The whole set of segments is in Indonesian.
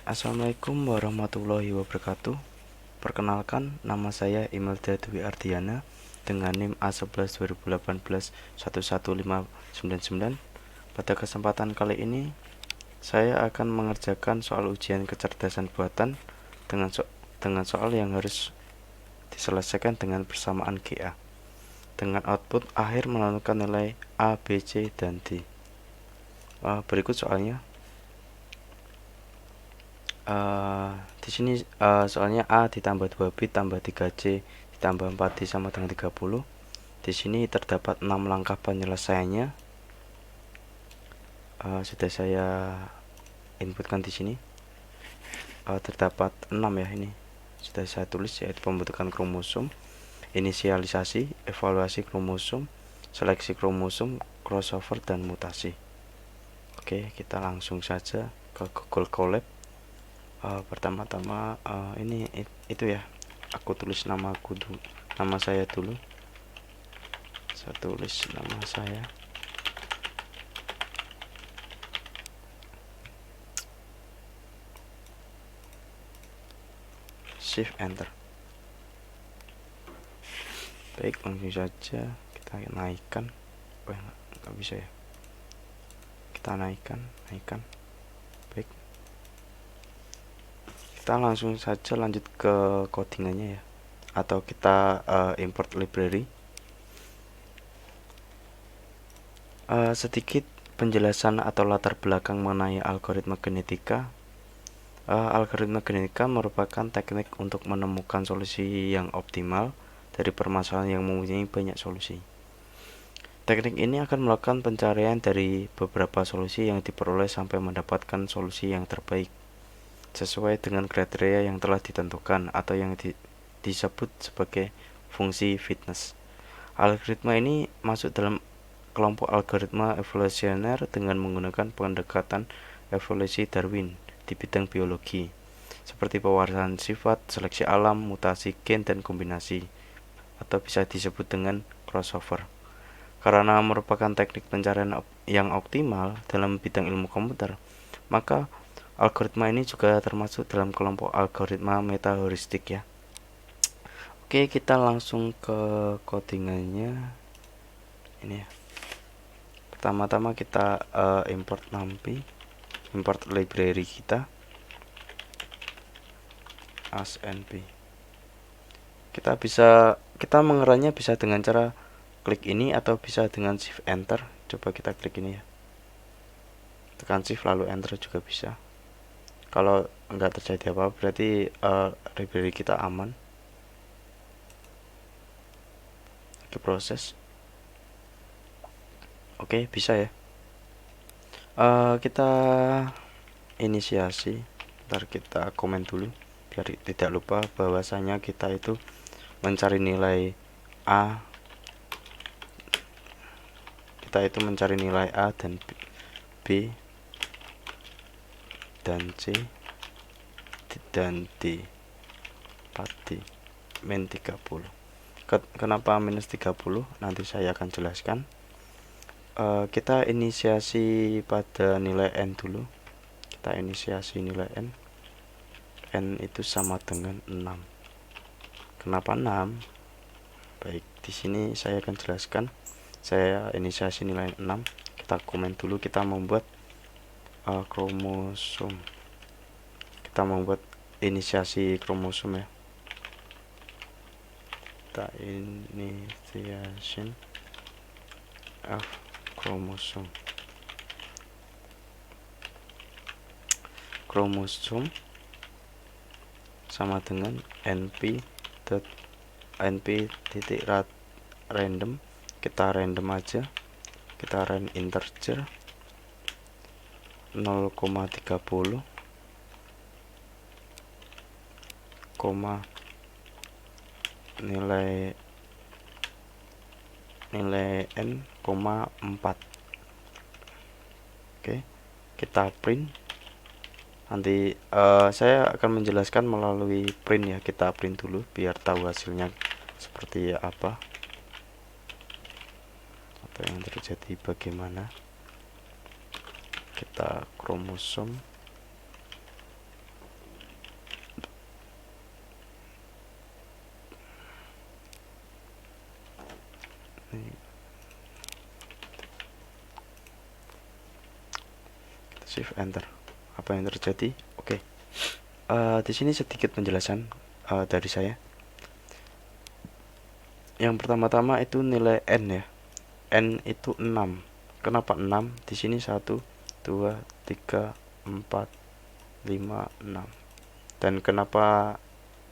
Assalamualaikum warahmatullahi wabarakatuh. Perkenalkan, nama saya Imelda Dwi Ardiana dengan NIM A11 2018 111599. Pada kesempatan kali ini, saya akan mengerjakan soal ujian kecerdasan buatan dengan soal yang harus diselesaikan dengan persamaan GA dengan output akhir menentukan nilai A, B, C, dan D. Berikut soalnya. Di sini soalnya A ditambah 2 bit tambah 3C ditambah 4D sama dengan 30. Di sini terdapat 6 langkah penyelesaiannya. Sudah saya inputkan di sini. Terdapat 6 ya, ini sudah saya tulis, yaitu pembentukan kromosom, inisialisasi, evaluasi kromosom, seleksi kromosom, crossover, dan mutasi. Oke, kita langsung saja ke Google Colab. Pertama-tama ini itu ya, aku tulis nama saya dulu. Saya tulis nama saya. Shift enter. Baik, langsung saja kita naikkan. Nggak bisa ya, kita naikkan. Baik, kita langsung saja lanjut ke codingannya ya, atau kita import library. Sedikit penjelasan atau latar belakang mengenai algoritma genetika. Algoritma genetika merupakan teknik untuk menemukan solusi yang optimal dari permasalahan yang mempunyai banyak solusi. Teknik ini akan melakukan pencarian dari beberapa solusi yang diperoleh sampai mendapatkan solusi yang terbaik sesuai dengan kriteria yang telah ditentukan atau yang disebut sebagai fungsi fitness. Algoritma ini masuk dalam kelompok algoritma evolusioner dengan menggunakan pendekatan evolusi Darwin di bidang biologi, seperti pewarasan sifat, seleksi alam, mutasi gen, dan kombinasi, atau bisa disebut dengan crossover. Karena merupakan teknik pencarian yang optimal dalam bidang ilmu komputer, maka algoritma ini juga termasuk dalam kelompok algoritma meta-heuristik ya. Oke, kita langsung ke codingannya. Ini ya. Pertama-tama kita import NumPy, import library kita as np. Kita mengeranya bisa dengan cara klik ini atau bisa dengan shift enter. Coba kita klik ini ya, tekan shift lalu enter juga bisa. Kalau enggak terjadi apa-apa berarti library kita aman. Oke, proses. Oke, bisa ya. Kita inisiasi. Ntar kita komen dulu biar tidak lupa bahwasanya kita itu mencari nilai A. Kita itu mencari nilai A dan B dan C dan D. 4D min 30. Kenapa minus 30? Nanti saya akan jelaskan. Kita inisiasi pada nilai N dulu. Kita inisiasi nilai N. N itu sama dengan 6. Kenapa 6? Baik, di sini saya akan jelaskan. Saya inisiasi nilai 6. Kita komen dulu, kita membuat kromosom. Kita membuat inisiasi kromosom ya. Kita initiation of kromosom. Kromosom sama dengan np.random. Kita random aja, kita random integer 0,30 nilai n, 4. Oke, kita print. Nanti saya akan menjelaskan melalui print ya. Kita print dulu biar tahu hasilnya seperti apa yang terjadi, bagaimana. Kita kromosom shift enter. Apa yang terjadi? Oke. Di sini sedikit penjelasan dari saya. Yang pertama-tama itu nilai n ya. N itu 6. Kenapa 6? Di sini 1 2 3 4 5 6. Dan kenapa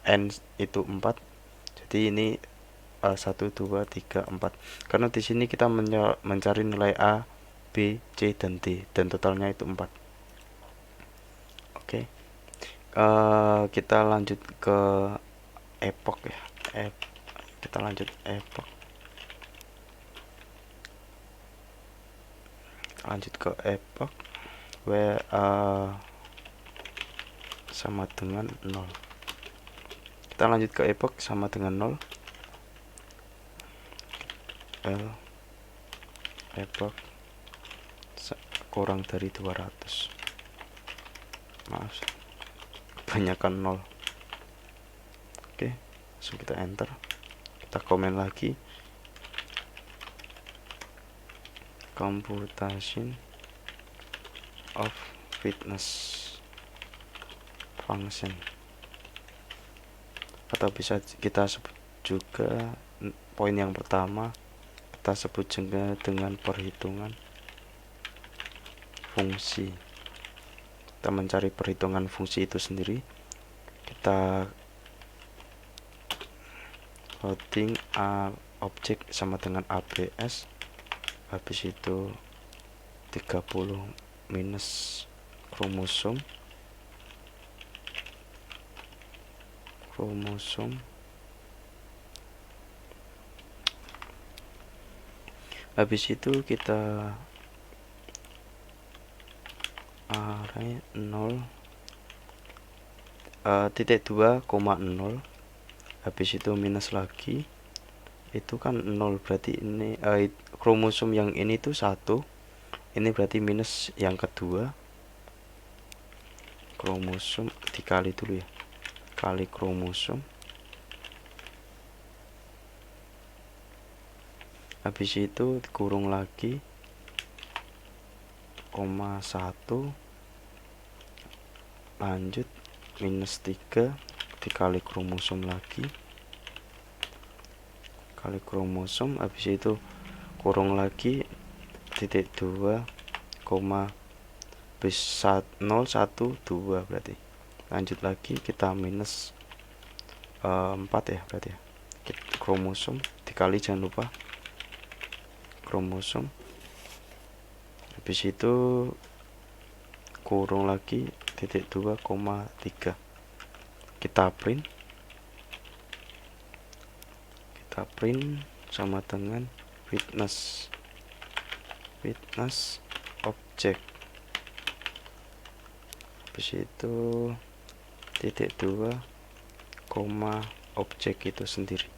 n itu 4? Jadi ini 1 2 3 4. Karena di sini kita mencari nilai A, B, C dan D dan totalnya itu 4. Oke. Kita lanjut ke epoch ya. Kita lanjut epoch. Lanjut ke epoch where sama dengan 0. Kita lanjut ke epoch sama dengan 0. L epoch kurang dari 200. Maaf, kebanyakan 0. Oke, langsung kita enter. Kita komen lagi. Computation of fitness function, atau bisa kita sebut juga poin yang pertama kita sebut juga dengan perhitungan fungsi. Kita mencari perhitungan fungsi itu sendiri. Kita loading objek sama dengan ABS, habis itu 30 minus kromosom. Habis itu kita array 0 titik 2,0, habis itu minus lagi, itu kan 0, berarti ini kromosom yang ini tuh 1, ini berarti minus yang kedua. Kromosom dikali dulu ya, kali kromosom, habis itu dikurung lagi, koma 1, lanjut minus 3 dikali kromosom lagi, kali kromosom, habis itu kurung lagi titik 2, koma 0 1 2, berarti lanjut lagi kita minus 4 ya, berarti ya. Kromosom dikali, jangan lupa kromosom, habis itu kurung lagi titik 2,3, kita print sama dengan fitness object, habis itu titik 2, objek itu sendiri.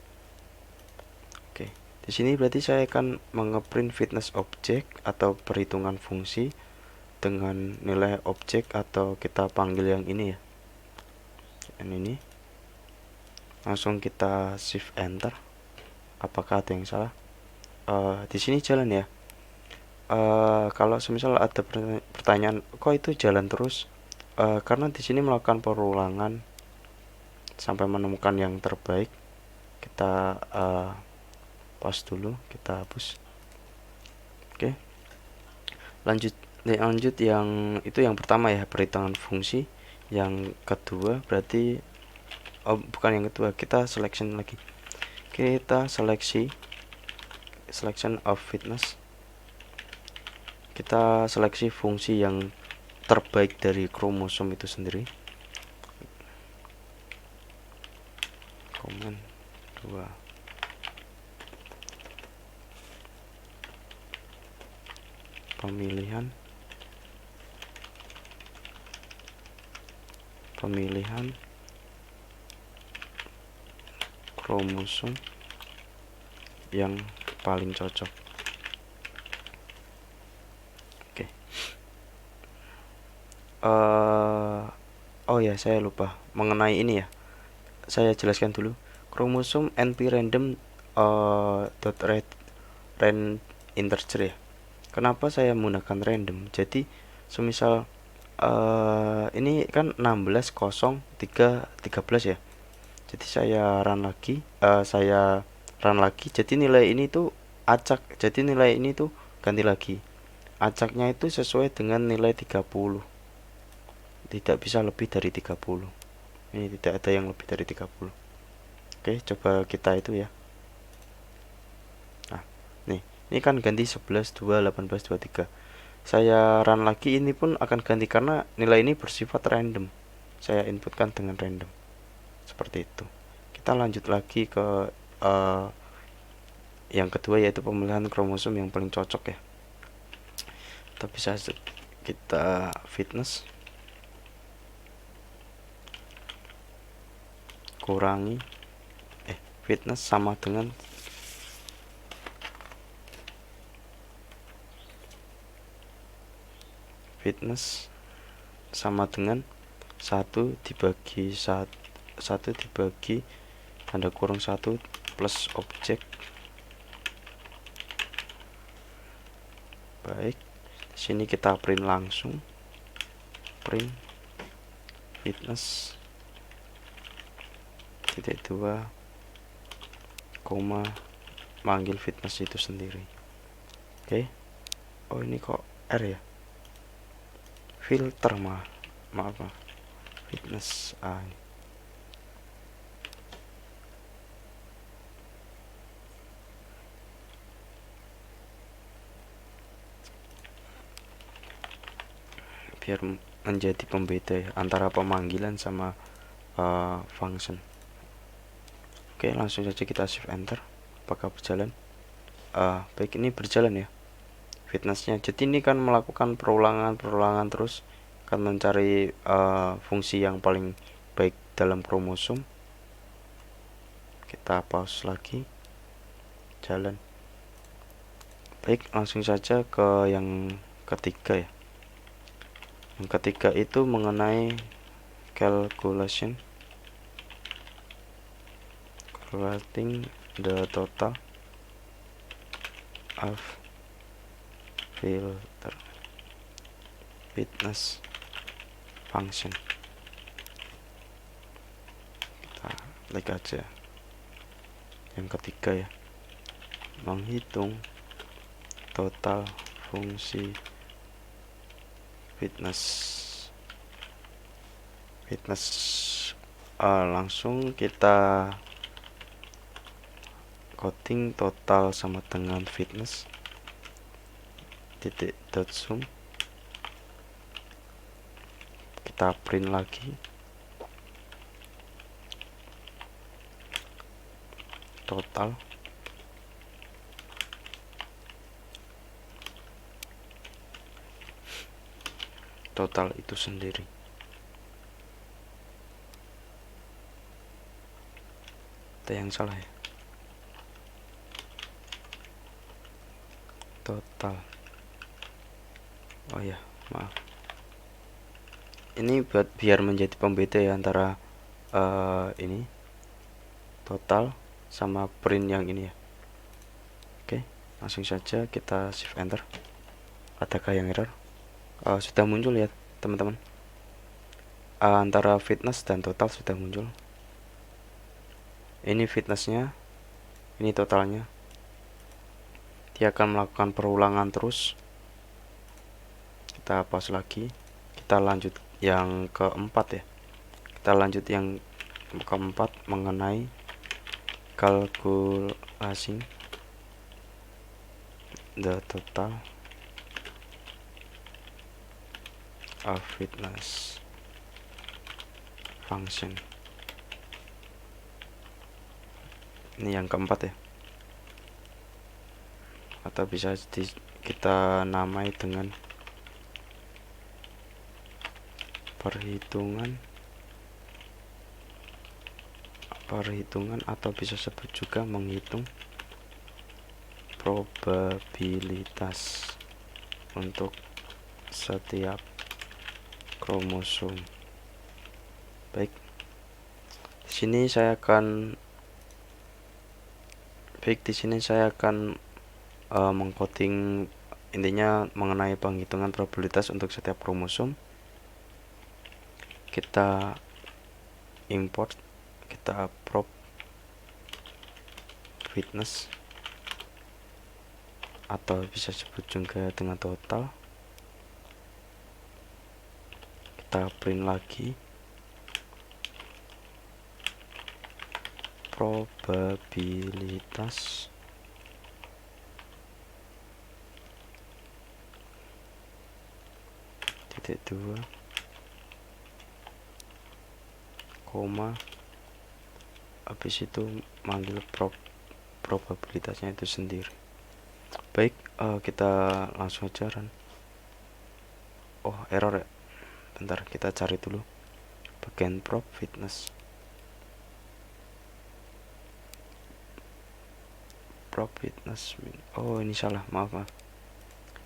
Oke, di sini berarti saya akan mengeprint fitness object atau perhitungan fungsi dengan nilai objek, atau kita panggil yang ini ya, yang ini. Langsung kita shift enter. Apakah ada yang salah? Di sini jalan ya. Kalau semisal ada pertanyaan, kok itu jalan terus? Karena di sini melakukan perulangan sampai menemukan yang terbaik. Kita pause dulu, kita hapus. Oke. Lanjut yang itu yang pertama ya, perhitungan fungsi. Yang kedua berarti bukan yang kedua, kita selection lagi. Kita selection of fitness. Kita seleksi fungsi yang terbaik dari kromosom itu sendiri. Komen 2. Pemilihan kromosom yang paling cocok. Oke. Oh ya, saya lupa mengenai ini ya. Saya jelaskan dulu. Kromosom NP random dot rand integer ya. Kenapa saya menggunakan random? Jadi semisal ini kan 16.03.13 ya. Jadi saya run lagi. Jadi nilai ini tuh acak. Jadi nilai ini tuh ganti lagi. Acaknya itu sesuai dengan nilai 30. Tidak bisa lebih dari 30. Ini tidak ada yang lebih dari 30. Oke, coba kita itu ya. Nah, nih, ini kan ganti 11, 2, 18, 23. Saya run lagi, ini pun akan ganti karena nilai ini bersifat random. Saya inputkan dengan random. Seperti itu. Kita lanjut lagi ke yang kedua, yaitu pemilihan kromosom yang paling cocok ya. Kita bisa kita fitness kurangi fitness sama dengan fitness sama dengan 1 dibagi 1 dibagi tanda kurung 1 plus objek. Baik, di sini kita print langsung, print fitness titik 2 koma manggil fitness itu sendiri. Oke. Oh, ini kok R ya, filter maaf fitness ini. Biar menjadi pembeda ya, antara pemanggilan sama function. Oke, langsung saja kita shift enter. Apakah berjalan? Baik, ini berjalan ya fitnessnya. Jadi ini kan melakukan perulangan terus, akan mencari fungsi yang paling baik dalam kromosom. Kita pause lagi, jalan. Baik, langsung saja ke yang ketiga ya. Yang ketiga itu mengenai calculation, calculating the total of filter fitness function. Kita klik aja yang ketiga ya, menghitung total fungsi fitness. Langsung kita coding total sama dengan fitness titik dot sum. Kita print lagi total itu sendiri. Ada yang salah ya, total. Oh ya, maaf. Ini buat biar menjadi pembeda ya antara ini total sama print yang ini ya. Oke, langsung saja kita shift enter. Adakah yang error? Sudah muncul ya teman-teman. Antara fitness dan total sudah muncul. Ini fitnessnya, ini totalnya. Dia akan melakukan perulangan terus. Kita pause lagi, kita lanjut yang keempat ya. Kita lanjut yang keempat mengenai calculation the total of fitness function. Ini yang keempat ya, atau bisa kita namai dengan perhitungan atau bisa sebut juga menghitung probabilitas untuk setiap kromosom. Baik, di sini saya akan mengcoding intinya mengenai penghitungan probabilitas untuk setiap kromosom. kita import, kita prop fitness atau bisa sebut juga dengan total, kita print lagi probabilitas titik 2 koma, habis itu manggil probabilitasnya itu sendiri. Baik, kita langsung aja run. Oh, error ya, bentar kita cari dulu bagian prop fitness. Oh, ini salah, maaf.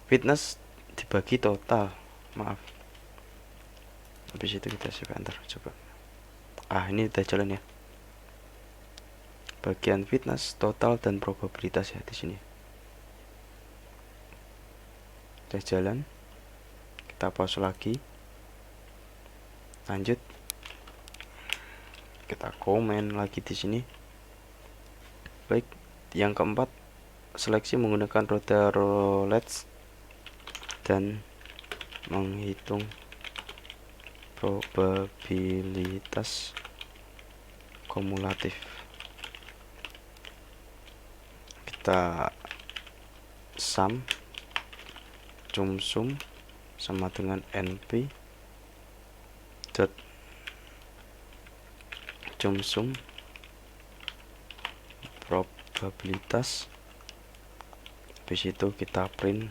Fitness dibagi total, maaf. Habis itu kita save enter, coba. Ini udah jalan ya. Bagian fitness, total dan probabilitas ya di sini. Udah jalan. Kita pause lagi. Lanjut. Kita komen lagi di sini. Baik, yang keempat, seleksi menggunakan roda roulette dan menghitung probabilitas kumulatif. Kita sum sum sama dengan np dot sum probabilitas. Habis itu kita print.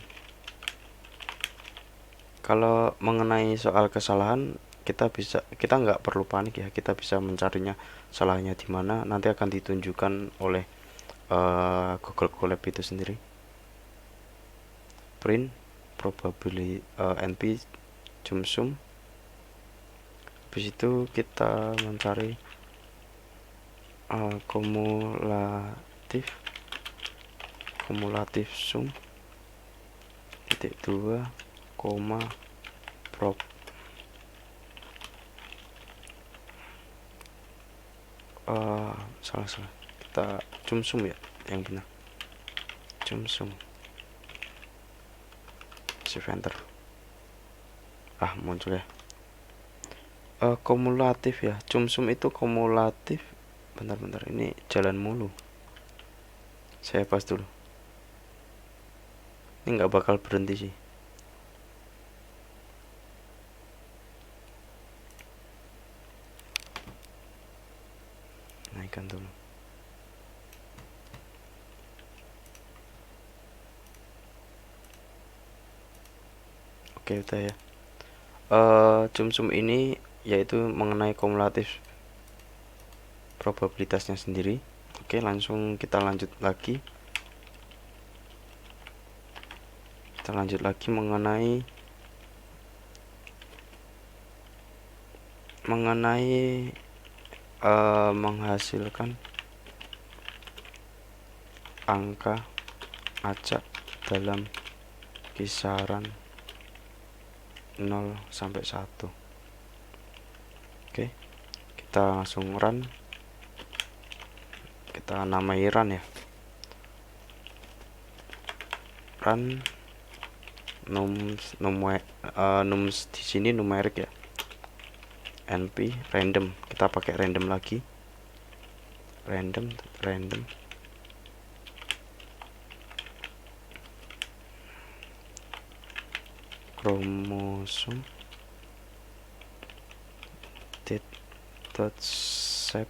Kalau mengenai soal kesalahan, kita nggak perlu panik ya, kita bisa mencarinya salahnya di mana, nanti akan ditunjukkan oleh Google Colab itu sendiri. Print probability np sum. Habis itu kita mencari kumulatif sum titik 2 koma prop salah kita sum ya yang benar, sum save enter. Muncul ya kumulatif ya, sum itu kumulatif. Bentar ini jalan mulu, saya pas dulu, ini nggak bakal berhenti sih. Naikkan dulu. Oke, udah ya. Sum ini yaitu mengenai kumulatif probabilitasnya sendiri. Oke, langsung kita lanjut lagi. Kita lanjut lagi mengenai menghasilkan angka acak dalam kisaran 0 sampai 1. Oke, kita langsung run. Kita namai run ya, run nums di sini numerik ya, np random, kita pakai random lagi, random kromosom dot shape,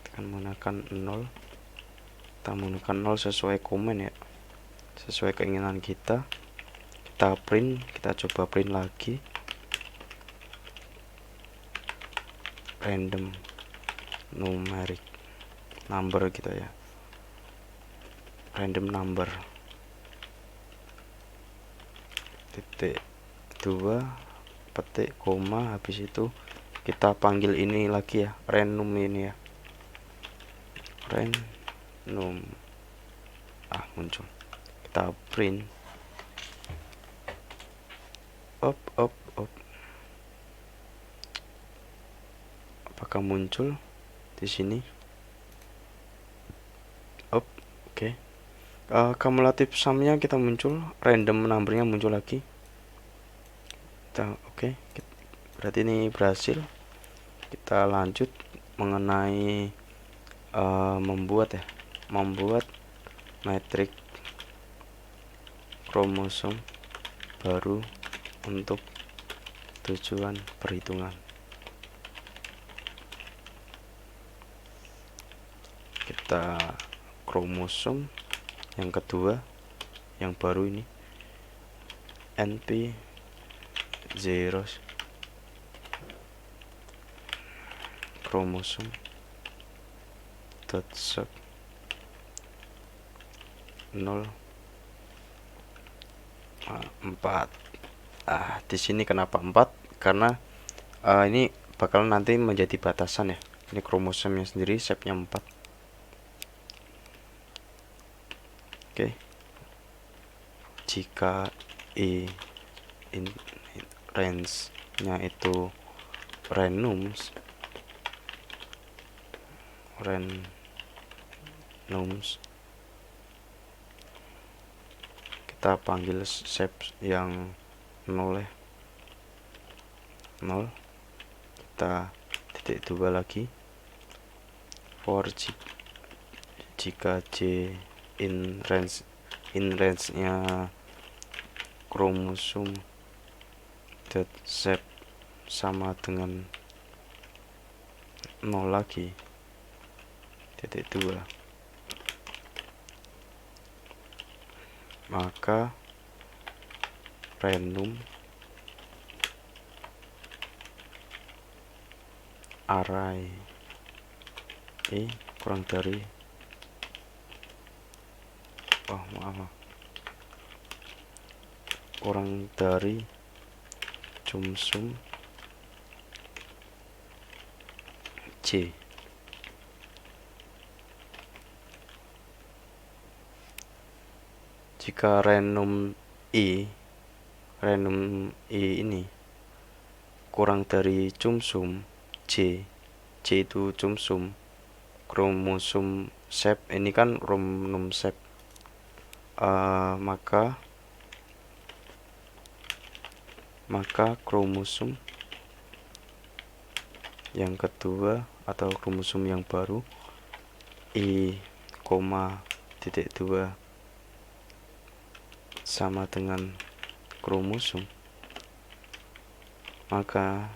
kita menggunakan 0, kita menggunakan 0 sesuai komen ya, sesuai keinginan kita. Kita print, kita coba print lagi, random numeric number gitu ya, random number titik 2 petik koma, habis itu kita panggil ini lagi ya, random ini ya, random. Muncul, kita print up apakah muncul di sini. Oke. Cumulative sum-nya kita muncul, random number-nya muncul lagi. Oke. Berarti ini berhasil. Kita lanjut mengenai membuat metrik kromosom baru untuk tujuan perhitungan. Kita kromosom yang kedua yang baru ini NP0 kromosom dot sub 0 4. Di sini kenapa 4? Karena ini bakal nanti menjadi batasan ya. Ini kromosomnya sendiri shape-nya 4. Oke. Jika in range-nya itu randoms, kita panggil shape yang 0 ya. 0. Kita titik 2 lagi for jika J in range-nya kromosom dot shape sama dengan 0 lagi titik 2, maka random array kurang dari kurang dari sum J. Jika random I ini kurang dari sum J itu sum kromosom shape, ini kan kromosom shape, maka kromosom yang kedua atau kromosom yang baru I, titik 2 sama dengan kromosom, maka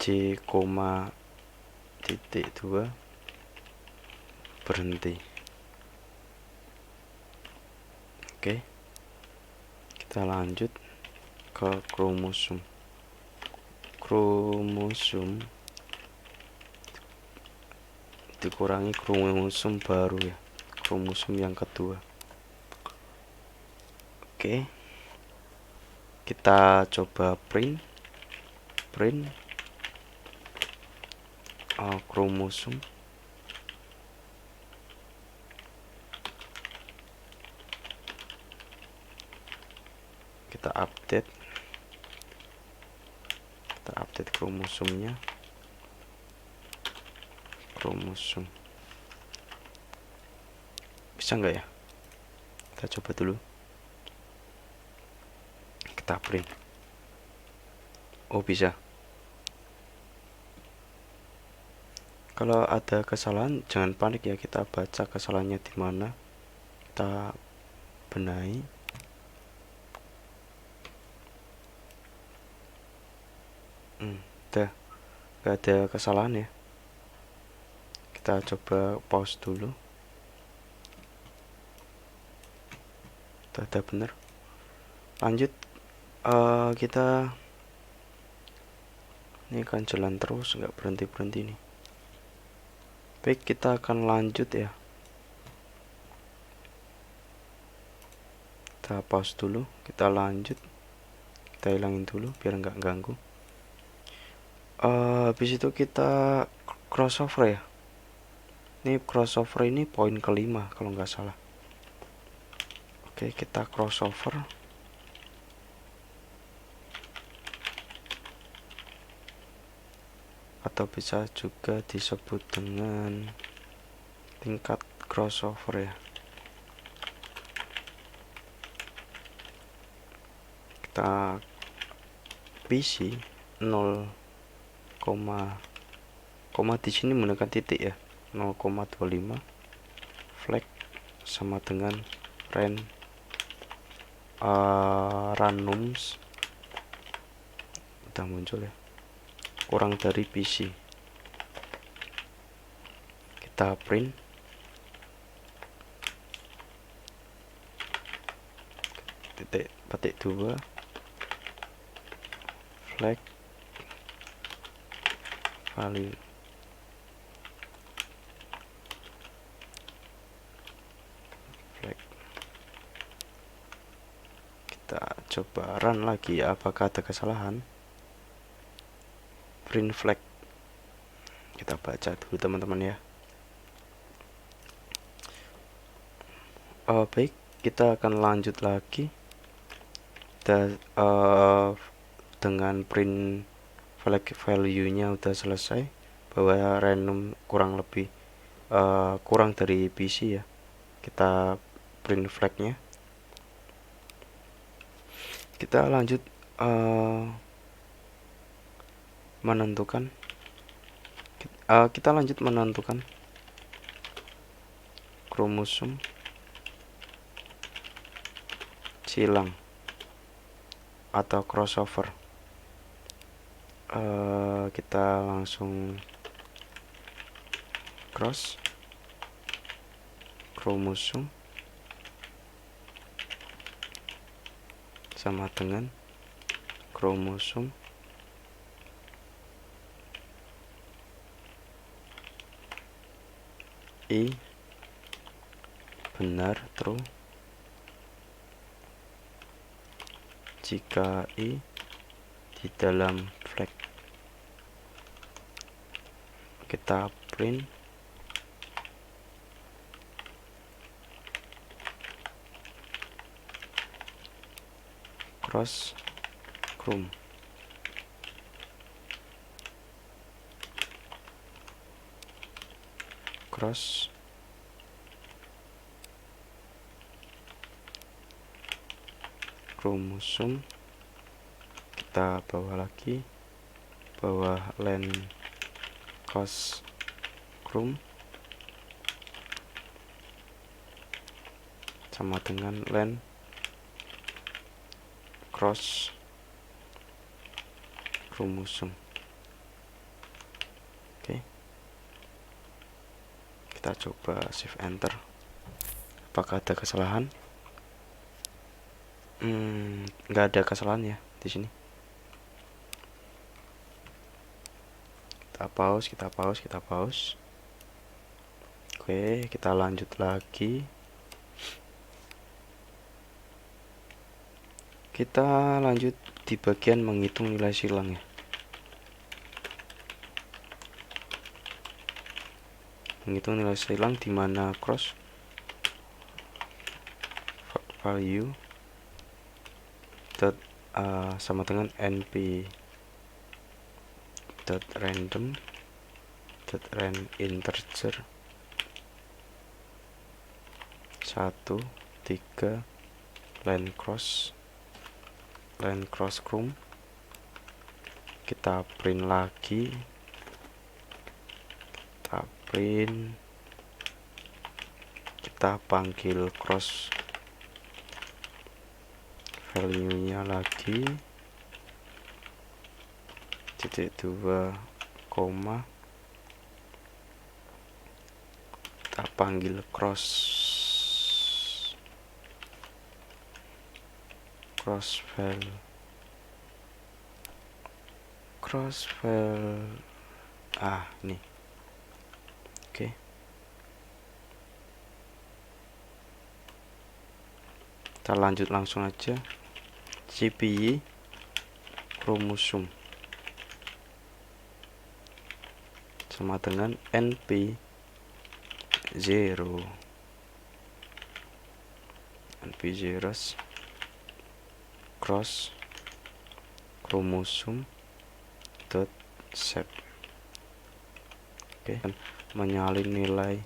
J, titik 2 berhenti. Oke. Kita lanjut ke kromosom dikurangi kromosom baru ya, kromosom yang kedua. Oke, kita coba print kromosom kita update kromosomnya, bisa nggak ya, kita coba dulu, kita print. Bisa. Kalau ada kesalahan jangan panik ya, kita baca kesalahannya di mana, kita benahi. Udah gak ada kesalahan ya. Kita coba pause dulu. Udah bener. Lanjut, kita ini akan jalan terus, nggak berhenti nih. Baik, kita akan lanjut ya. Kita pause dulu, kita lanjut, kita hilangin dulu biar nggak ganggu. Habis itu kita crossover ya. Ini crossover ini poin kelima kalau nggak salah. Oke, kita crossover. atau bisa juga disebut dengan tingkat crossover ya. Kita PC 0, koma di sini menggunakan titik ya, 0,25 flag sama dengan randoms udah muncul ya, kurang dari PC. Kita print titik petik 2 flag value. Kita coba run lagi, apakah ada kesalahan. Print flag, kita baca dulu teman-teman ya. Baik, kita akan lanjut lagi dengan print flag value nya udah selesai, bahwa random kurang lebih kurang dari PC ya. Kita print flagnya, kita lanjut menentukan kromosom silang atau crossover. Kita langsung cross kromosom sama dengan kromosom I benar true jika I di dalam flag. Kita print cross chrome. Cross kromosom, kita bawa lagi, bawa len cross chrome sama dengan len cross kromosom. Oke, kita coba shift enter, apakah ada kesalahan? Nggak ada kesalahan ya di sini. Kita pause. Oke, kita lanjut lagi. Kita lanjut di bagian menghitung nilai silang ya. Menghitung nilai silang di mana cross value dot sama dengan np dot random dot ran integer 1 3 len cross chrome. Kita print lagi, kita panggil cross value nya lagi, titik 2 koma, kita panggil cross value ini. Oke. Kita lanjut langsung aja. CPY kromosom sama dengan NP 0 cross kromosom dot set. Oke, menyalin nilai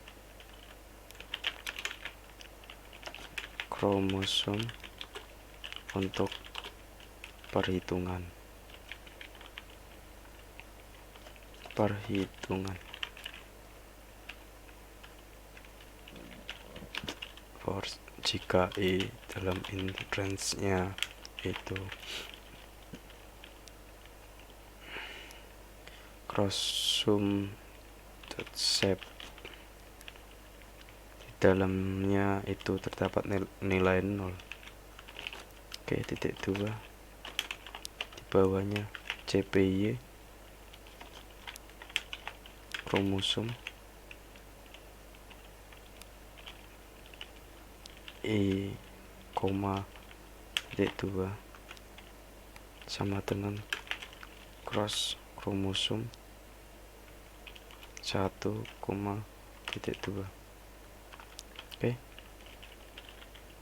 kromosom untuk perhitungan for jika I dalam range-nya itu chromosome shape di dalamnya itu terdapat nilai 0. Oke, titik 2 di bawahnya CPY kromosom I, titik 2 sama dengan cross kromosom 1, titik 2. Oke,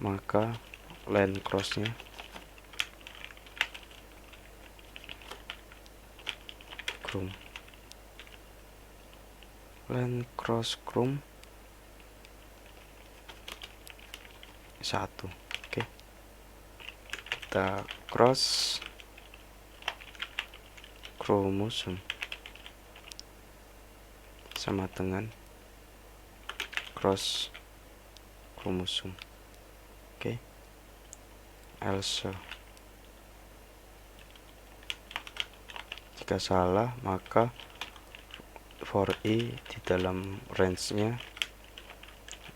maka line crossnya line cross chrome 1. Oke, kita cross kromosom sama dengan cross kromosom. Oke, else jika salah maka for I di dalam range-nya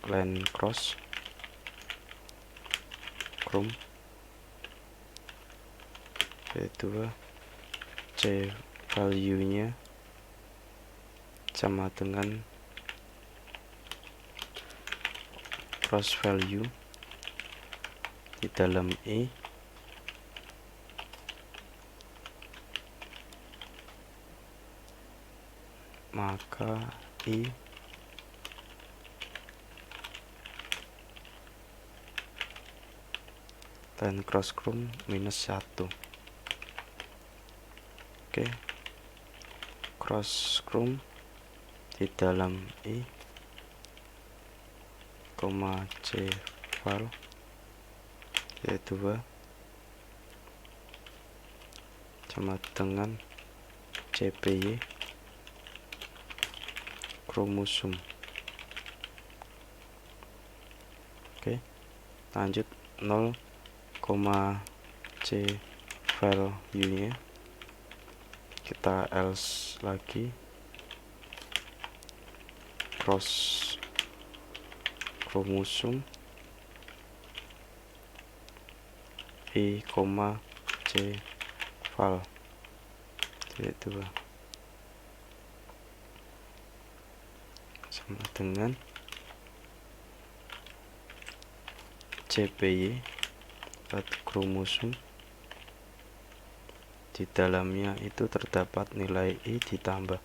line cross chrome kedua C value-nya sama dengan cross value di dalam I maka I dan cross chrome -1. Oke, cross chrome di dalam I, C val yaitu 2 sama dengan CPY kromosom. Oke, lanjut 0, C value-nya kita else lagi cross kromosom I, C val yaitu 2 sama dengan CPY kromosom di dalamnya itu terdapat nilai I ditambah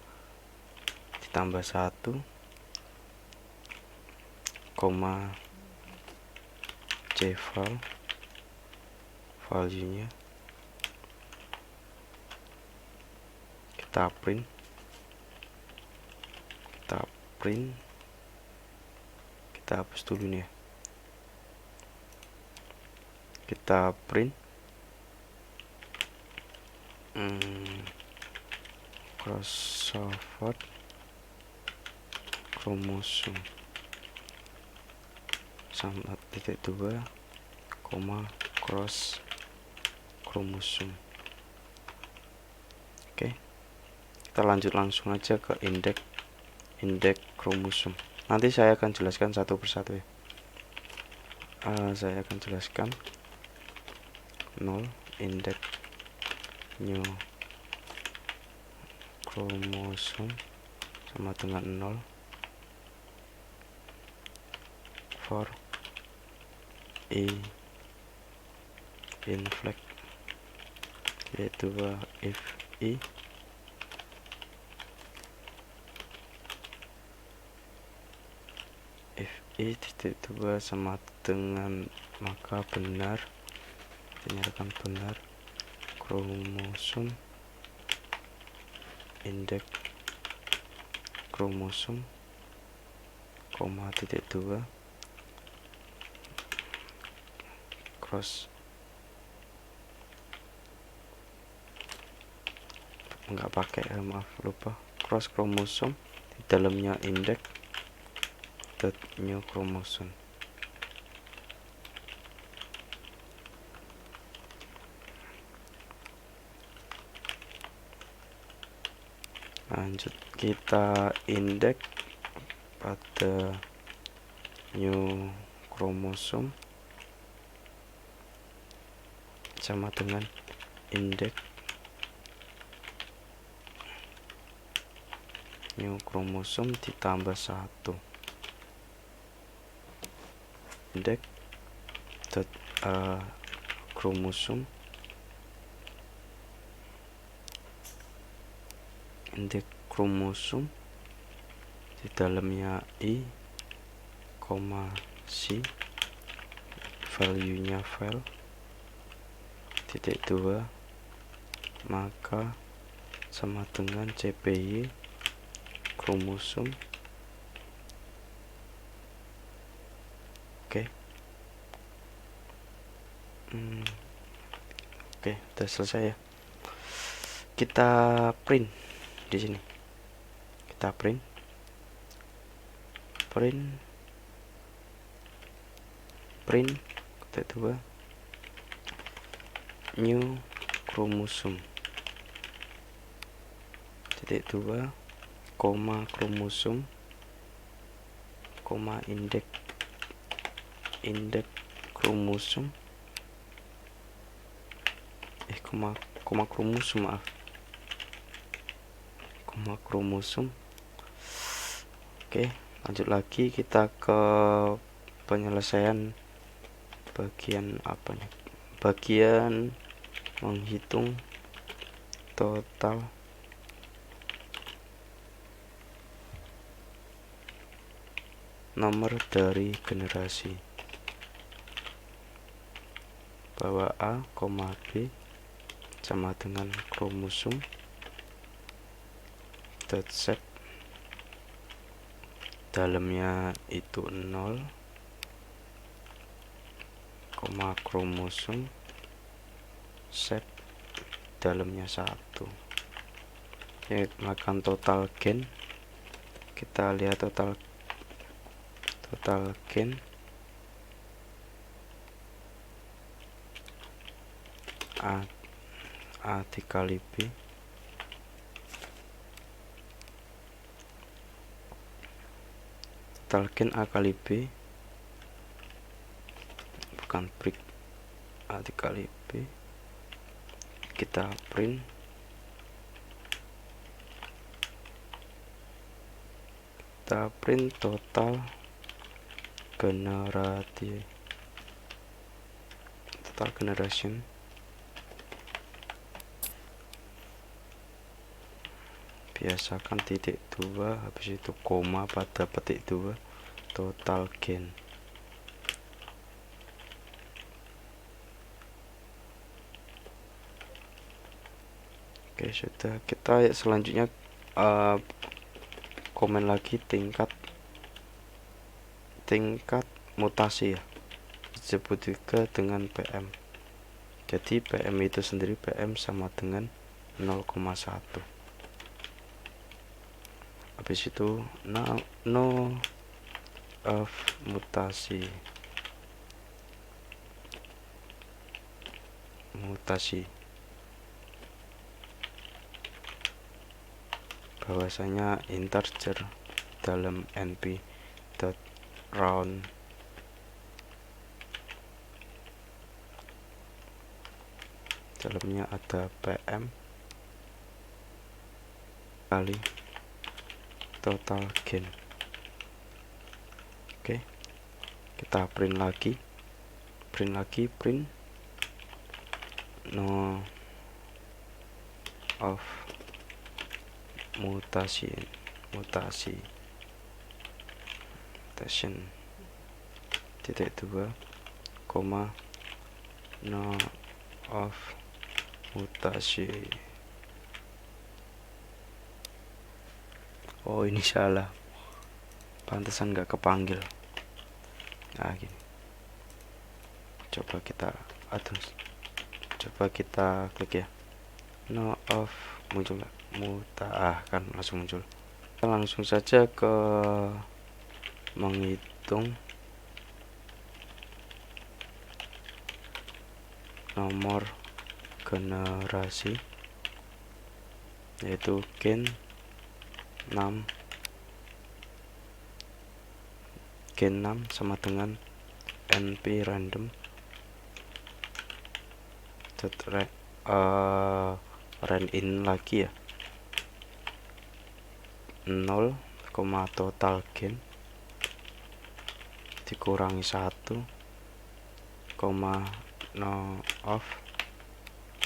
1, C val value-nya kita print kita hapus dulu nih ya. Kita print crossover kromosom sama titik 2, cross kromosom. Oke, kita lanjut langsung aja ke indeks kromosom. Nanti saya akan jelaskan satu persatu ya. Saya akan jelaskan 0 indeks new kromosom sama dengan 0 for I in flag yaitu if I titik 2 sama dengan maka benar, dinyatakan benar kromosom indeks kromosom, koma titik 2 cross, nggak pakai maaf lupa, cross kromosom, di dalamnya index dot new kromosom. Lanjut kita index pada new kromosom sama dengan index new kromosom ditambah 1 index dot kromosom index kromosom di dalamnya i, c, value nya file titik 2 maka sama dengan cpy kromosom. Oke. Oke, udah selesai ya. Kita print di sini. Kita print titik 2 new kromosom titik 2 koma kromosom koma index kromosom koma kromosom maaf koma kromosom. Oke, lanjut lagi kita ke penyelesaian bagian apa nih, bagian menghitung total nomor dari generasi, bahwa A, B sama dengan kromosom dot set dalamnya itu 0, kromosom set dalamnya 1. Ini makan total gen. Kita lihat total gen A dikali B total gen A kali B bukan break A dikali B. Kita print total generation biasakan titik 2 habis itu koma pada petik 2 total gen. Oke, sudah. Kita selanjutnya komen lagi tingkat mutasi ya, disebut juga dengan PM. Jadi PM itu sendiri PM sama dengan 0,1. habis itu no of mutasi bahwasanya integer dalam np dot round dalamnya ada PM kali total gen. Oke, kita print lagi no of mutation titik 2 koma no of mutasi Oh ini salah, pantesan nggak kepanggil. Nah gini, coba kita atur, coba kita klik ya, no off, muncul nggak? Kan langsung muncul. Kita langsung saja ke menghitung nomor generasi, yaitu gen 6 sama dengan np random ran in lagi ya, 0, total gen dikurangi 1, no off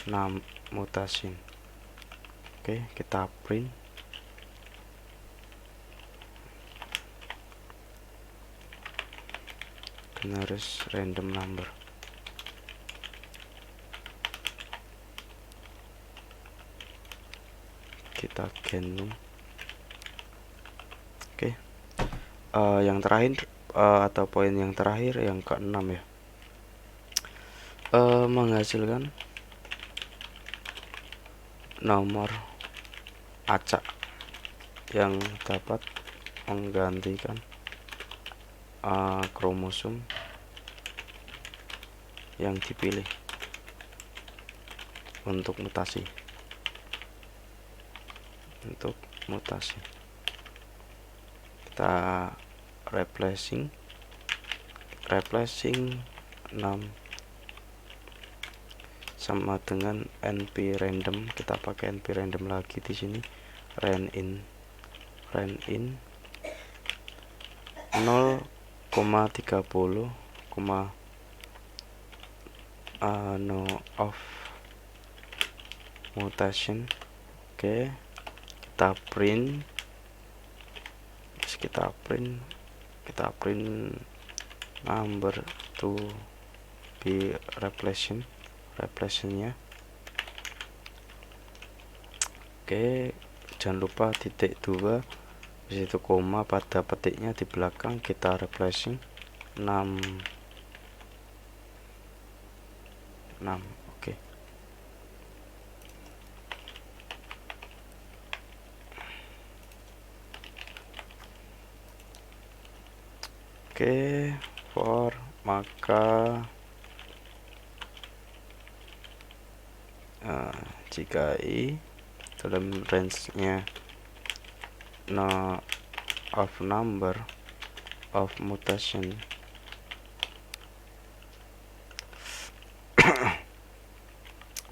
6 mutasin. Oke, kita print. Generate random number. Kita genome. Oke. Yang terakhir atau poin yang terakhir yang ke-6 ya. Menghasilkan nomor acak yang dapat menggantikan kromosom yang dipilih untuk mutasi. Kita replacing 6 sama dengan np random. Kita pakai np random lagi di sini, ran in 0,30, no off mutation. Oke, kita print number to be replacementnya. Oke, jangan lupa titik 2 disitu koma pada petiknya di belakang. Kita replacing 6. Oke. Oke, for maka jika i dalam range-nya no of number of mutation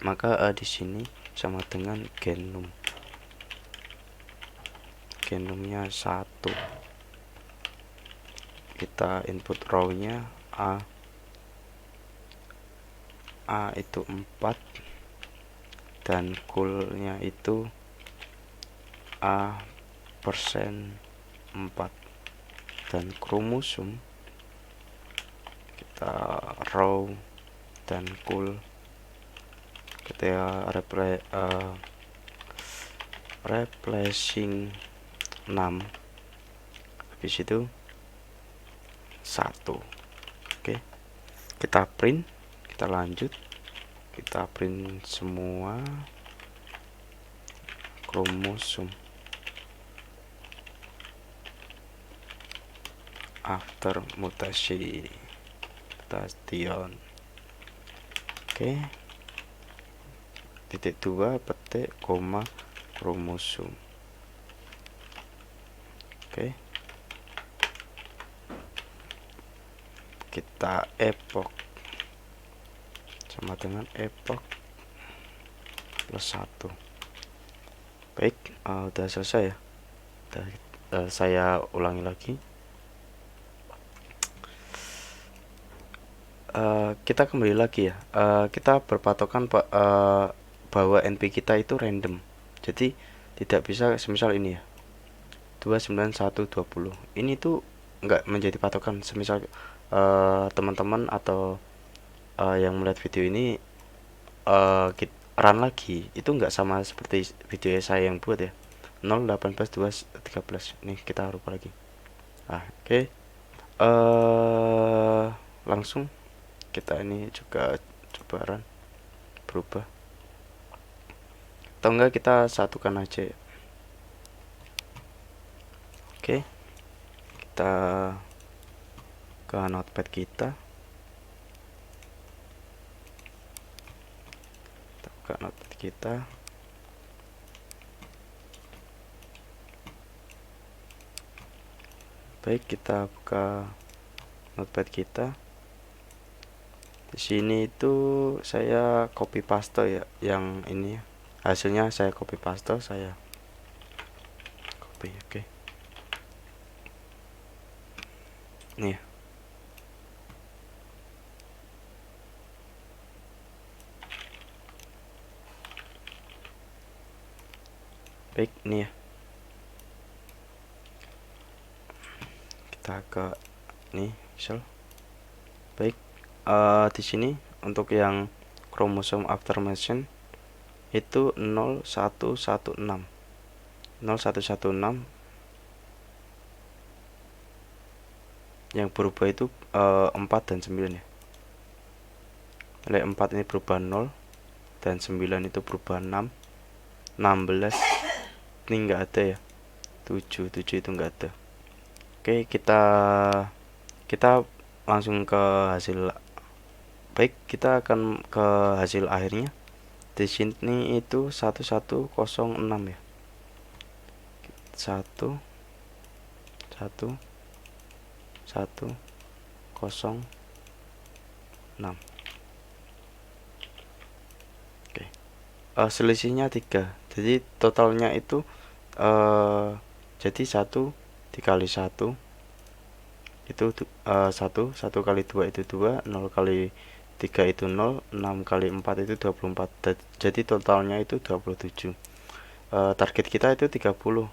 maka di sini sama dengan genomnya 1. Kita input row-nya A itu 4 dan cool-nya itu A persen 4, dan kromosom kita row dan cool kita replacing 6, habis itu 1. Oke, kita print, kita lanjut, kita print semua kromosom after mutation. Oke, titik 2 petik koma kromosom. Oke, kita epoch sama dengan epoch plus 1. Baik, udah selesai ya. Saya ulangi lagi. Kita kembali lagi ya. Kita berpatokan bahwa NP kita itu random. Jadi tidak bisa semisal ini ya, 29120. Ini tuh nggak menjadi patokan. Semisal teman-teman atau yang melihat video ini run lagi, itu nggak sama seperti video saya yang buat ya. 0, 18, 2, 13. Nih kita rubah lagi. Oke. Langsung kita ini juga coba run, berubah. Atau enggak kita satukan aja ya. Oke. Kita ke notepad kita. Baik, kita buka notepad kita. Di sini itu saya copy paste ya, yang ini hasilnya saya copy paste, saya copy. Oke. Nih ya. Baik, nih ya. Kita ke nih, misal. Baik, di sini untuk yang kromosom affirmation itu 0116. 0116 yang berubah itu 4 dan 9 ya. Nilai 4 ini berubah 0 dan 9 itu berubah 6. 16 ini enggak ada ya. 7 itu enggak ada. Oke, kita langsung ke hasil. Baik, kita akan ke hasil akhirnya. Di sini itu 1106 ya. 1 1 1 0 6. Oke. Selisihnya 3. Jadi totalnya itu jadi 1 dikali 1 itu 1 kali 2 itu 2, 0 kali 3 itu 0, 6 kali 4 itu 24. Jadi totalnya itu 27. Target kita itu 30,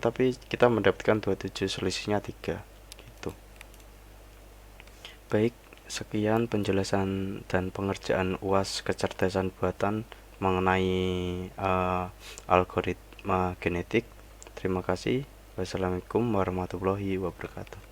tapi kita mendapatkan 27, selisihnya 3 gitu. Baik, sekian penjelasan dan pengerjaan UAS kecerdasan buatan mengenai algoritma genetik. Terima kasih. Wassalamualaikum warahmatullahi wabarakatuh.